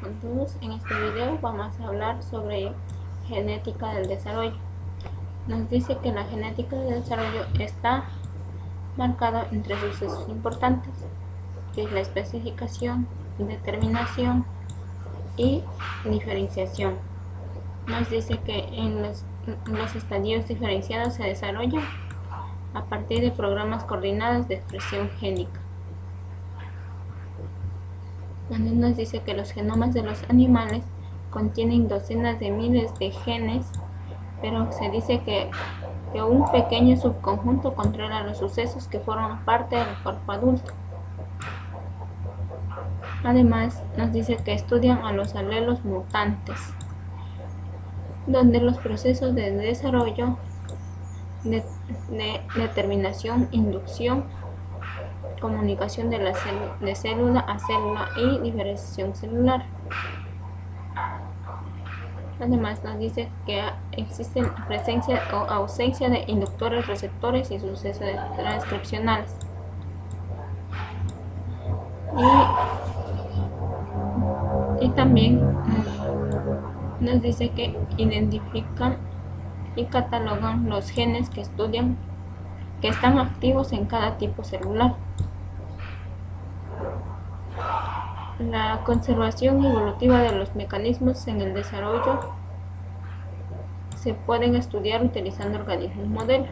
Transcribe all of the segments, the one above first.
con todos. En este video vamos a hablar sobre genética del desarrollo. Nos dice que la genética del desarrollo está marcada en tres sucesos importantes, que es la especificación, determinación y diferenciación. Nos dice que en los estadios diferenciados se desarrollan a partir de programas coordinados de expresión génica. También nos dice que los genomas de los animales contienen docenas de miles de genes, pero se dice que un pequeño subconjunto controla los sucesos que forman parte del cuerpo adulto. Además, nos dice que estudian a los alelos mutantes, donde los procesos de desarrollo, de determinación, inducción, comunicación de célula a célula y diferenciación celular. Además nos dice que existen presencia o ausencia de inductores, receptores y sucesos transcripcionales. Y también nos dice que identifican y catalogan los genes que estudian, que están activos en cada tipo celular. La conservación evolutiva de los mecanismos en el desarrollo se pueden estudiar utilizando organismos modelo.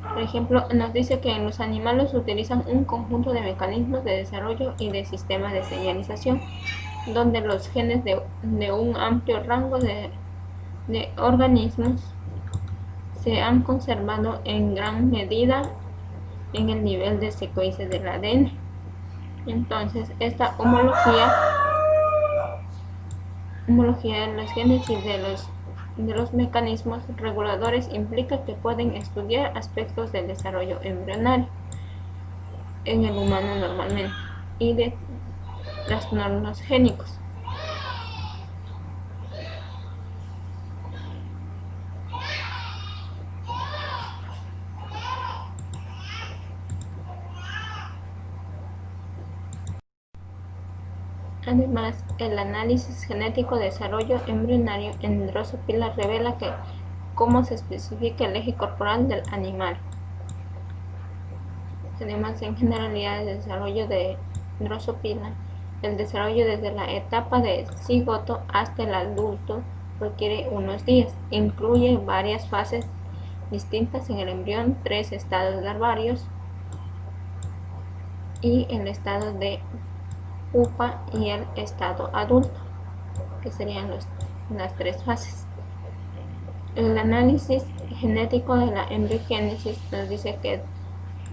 Por ejemplo, nos dice que en los animales utilizan un conjunto de mecanismos de desarrollo y de sistemas de señalización, donde los genes de un amplio rango de organismos se han conservado en gran medida en el nivel de secuencia del ADN. Entonces, esta homología de los genes y de los mecanismos reguladores implica que pueden estudiar aspectos del desarrollo embrionario en el humano normalmente y de trastornos génicos. Además, el análisis genético de desarrollo embrionario en Drosophila revela cómo se especifica el eje corporal del animal. Además, en generalidades de desarrollo de Drosophila, el desarrollo desde la etapa de cigoto hasta el adulto requiere unos días. Incluye varias fases distintas en el embrión, 3 estados larvarios y el estado de pupa y el estado adulto, que serían las 3 fases. El análisis genético de la embriogénesis nos dice que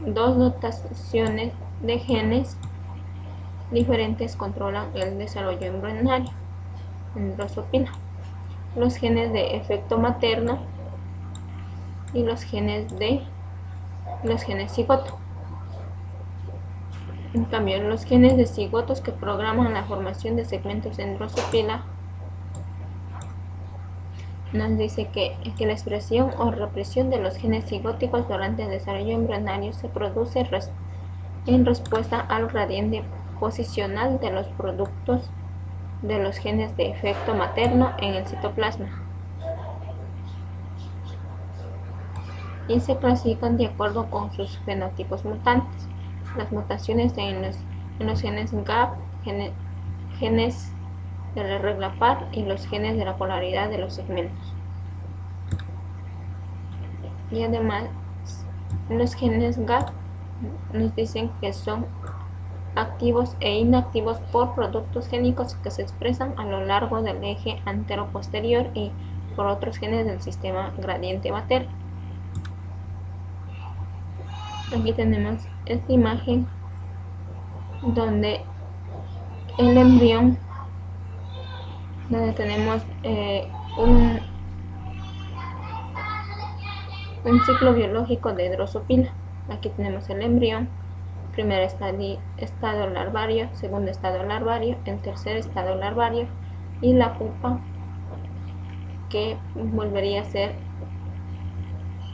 2 dotaciones de genes diferentes controlan el desarrollo embrionario en Drosophila: los genes de efecto materno y los genes cigoto. En cambio, los genes de cigotos que programan la formación de segmentos en Drosophila nos dice que la expresión o represión de los genes cigóticos durante el desarrollo embrionario se produce en respuesta al gradiente posicional de los productos de los genes de efecto materno en el citoplasma, y se clasifican de acuerdo con sus fenotipos mutantes. Las mutaciones en los genes GAP, genes de la regla par y los genes de la polaridad de los segmentos. Y además, los genes GAP nos dicen que son activos e inactivos por productos génicos que se expresan a lo largo del eje antero-posterior y por otros genes del sistema gradiente materno. Aquí tenemos esta imagen donde el embrión, donde tenemos un ciclo biológico de Drosophila. Aquí tenemos el embrión, primer estado larvario, segundo estado larvario, el tercer estado larvario y la pupa, que volvería a ser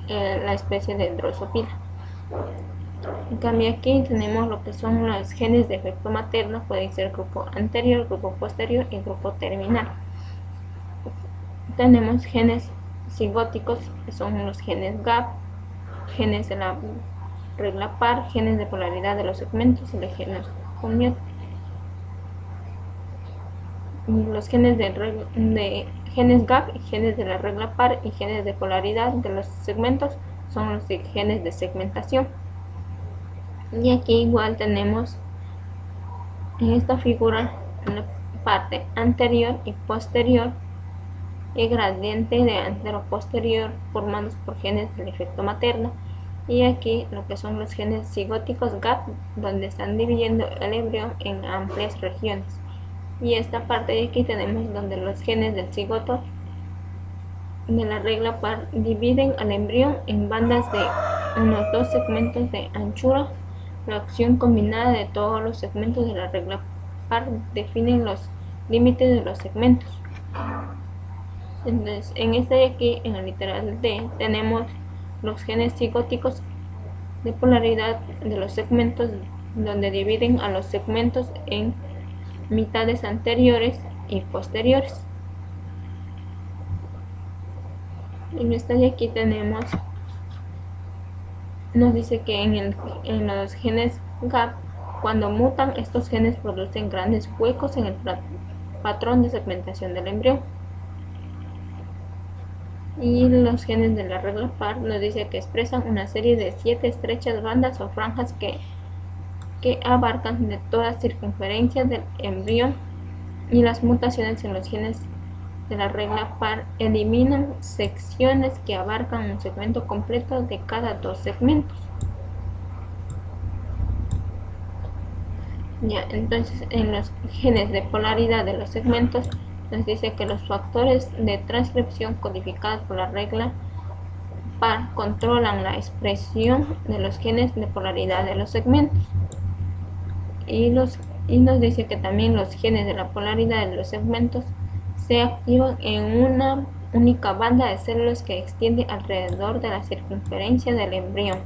la especie de Drosophila. En cambio aquí tenemos lo que son los genes de efecto materno, pueden ser grupo anterior, grupo posterior y grupo terminal. Tenemos genes cigóticos, que son los genes GAP, genes de la regla par, genes de polaridad de los segmentos y los genes homeóticos. Los genes de genes GAP y genes de la regla par y genes de polaridad de los segmentos son los genes de segmentación. Y aquí igual tenemos en esta figura en la parte anterior y posterior el gradiente de antero-posterior formados por genes del efecto materno, y aquí lo que son los genes cigóticos GAP, donde están dividiendo el embrión en amplias regiones. Y esta parte de aquí tenemos donde los genes del cigoto de la regla par dividen al embrión en bandas de unos 2 segmentos de anchura. La acción combinada de todos los segmentos de la regla par definen los límites de los segmentos. Entonces, en este de aquí, en el literal D, tenemos los genes cigóticos de polaridad de los segmentos, donde dividen a los segmentos en mitades anteriores y posteriores. En esta de aquí tenemos, nos dice que en los genes GAP, cuando mutan, estos genes producen grandes huecos en el patrón de segmentación del embrión. Y los genes de la regla par nos dice que expresan una serie de 7 estrechas bandas o franjas que abarcan de toda circunferencia del embrión, y las mutaciones en los genes de la regla par eliminan secciones que abarcan un segmento completo de cada 2 segmentos. Ya, entonces en los genes de polaridad de los segmentos nos dice que los factores de transcripción codificados por la regla par controlan la expresión de los genes de polaridad de los segmentos. Y nos dice que también los genes de la polaridad de los segmentos se activan en una única banda de células que extiende alrededor de la circunferencia del embrión,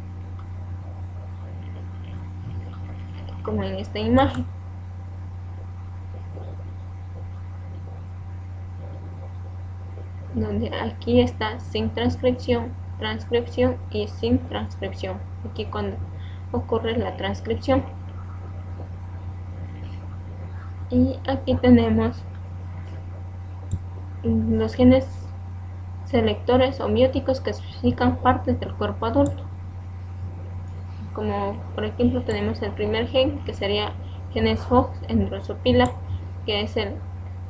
como en esta imagen. Donde aquí está sin transcripción, transcripción y sin transcripción. Aquí cuando ocurre la transcripción. Y aquí tenemos los genes selectores homeóticos que especifican partes del cuerpo adulto. Como por ejemplo tenemos el primer gen, que sería genes Hox en Drosophila, que es el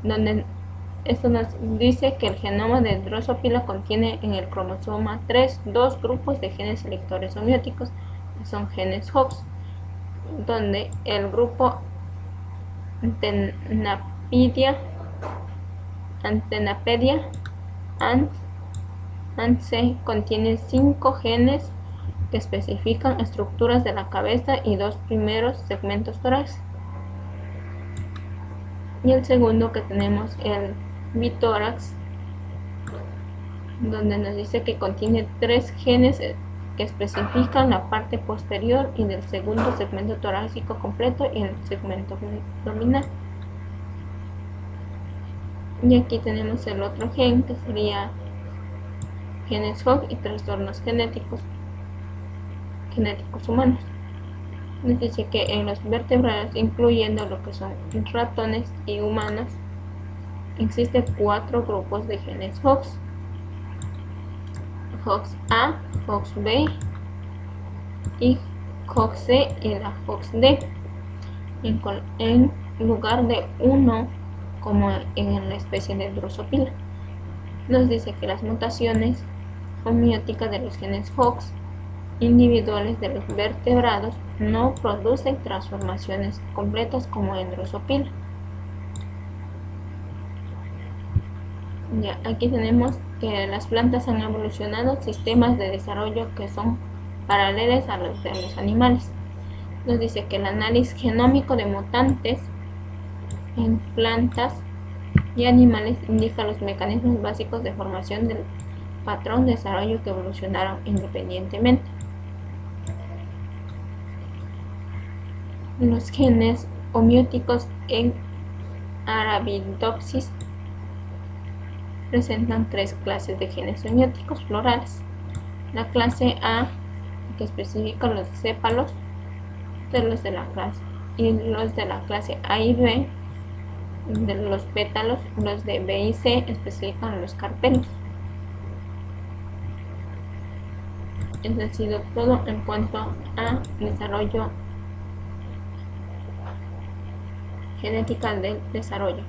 donde esto nos dice que el genoma de Drosophila contiene en el cromosoma 3 dos grupos de genes selectores homeóticos, que son genes Hox, donde el grupo Antenapedia ANT-C contiene 5 genes que especifican estructuras de la cabeza y 2 primeros segmentos torácicos. Y el segundo que tenemos el bitórax, donde nos dice que contiene 3 genes que especifican la parte posterior y del segundo segmento torácico completo y el segmento abdominal. Y aquí tenemos el otro gen, que sería genes Hox y trastornos genéticos humanos. Nos dice que en los vertebrados, incluyendo lo que son ratones y humanos, existen 4 grupos de genes Hox: Hox A, Hox B y Hox C y la Hox D, en lugar de 1 como en la especie de Drosophila. Nos dice que las mutaciones homeóticas de los genes Hox individuales de los vertebrados no producen transformaciones completas como en Drosophila. Ya, aquí tenemos que las plantas han evolucionado sistemas de desarrollo que son paralelos a los de los animales. Nos dice que el análisis genómico de mutantes en plantas y animales indica los mecanismos básicos de formación del patrón de desarrollo que evolucionaron independientemente. Los genes homeóticos en Arabidopsis presentan tres clases de genes homeóticos florales. La clase A, que especifica los sépalos de los de la clase, y los de la clase A y B, de los pétalos. Los de B y C especifican los carpelos. Eso ha sido todo en cuanto a desarrollo, genética del desarrollo.